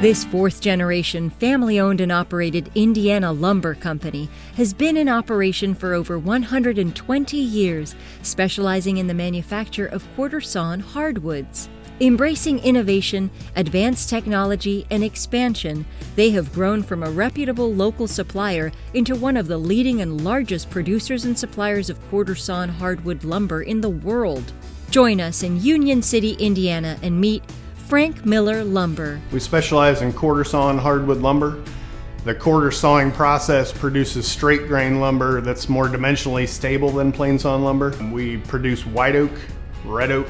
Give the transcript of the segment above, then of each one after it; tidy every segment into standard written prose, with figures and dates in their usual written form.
This fourth-generation, family-owned and operated Indiana lumber company has been in operation for over 120 years, specializing in the manufacture of quarter-sawn hardwoods. Embracing innovation, advanced technology, and expansion, they have grown from a reputable local supplier into one of the leading and largest producers and suppliers of quarter-sawn hardwood lumber in the world. Join us in Union City, Indiana, and meet Frank Miller Lumber. We specialize in quarter-sawn hardwood lumber. The quarter sawing process produces straight grain lumber that's more dimensionally stable than plain sawn lumber. We produce white oak, red oak,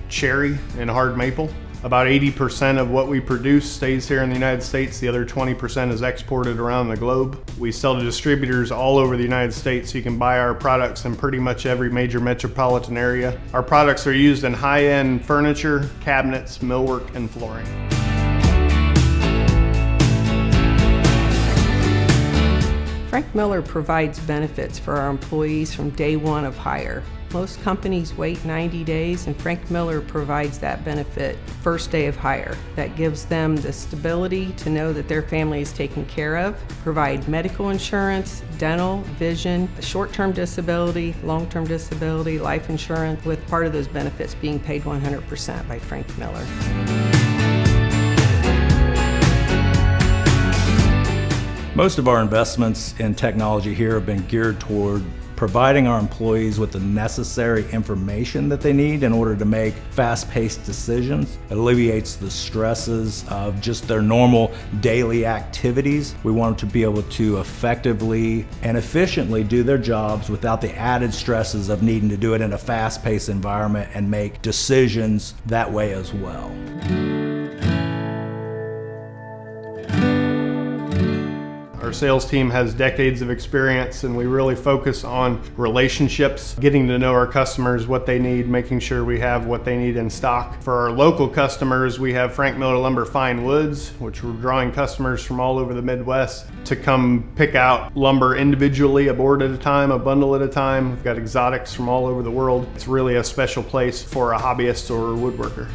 cherry, and hard maple. About 80% of what we produce stays here in the United States. The other 20% is exported around the globe. We sell to distributors all over the United States, so you can buy our products in pretty much every major metropolitan area. Our products are used in high-end furniture, cabinets, millwork, and flooring. Frank Miller provides benefits for our employees from day one of hire. Most companies wait 90 days, and Frank Miller provides that benefit first day of hire. That gives them the stability to know that their family is taken care of, provide medical insurance, dental, vision, short-term disability, long-term disability, life insurance, with part of those benefits being paid 100% by Frank Miller. Most of our investments in technology here have been geared toward providing our employees with the necessary information that they need in order to make fast-paced decisions. It alleviates the stresses of just their normal daily activities. We want them to be able to effectively and efficiently do their jobs without the added stresses of needing to do it in a fast-paced environment and make decisions that way as well. Our sales team has decades of experience, and we really focus on relationships, getting to know our customers, what they need, making sure we have what they need in stock. For our local customers, we have Frank Miller Lumber Fine Woods, which we're drawing customers from all over the Midwest to come pick out lumber individually, a board at a time, a bundle at a time. We've got exotics from all over the world. It's really a special place for a hobbyist or a woodworker.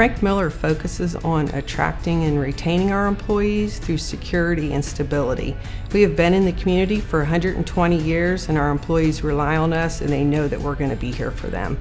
Frank Miller focuses on attracting and retaining our employees through security and stability. We have been in the community for 120 years, and our employees rely on us, and they know that we're going to be here for them.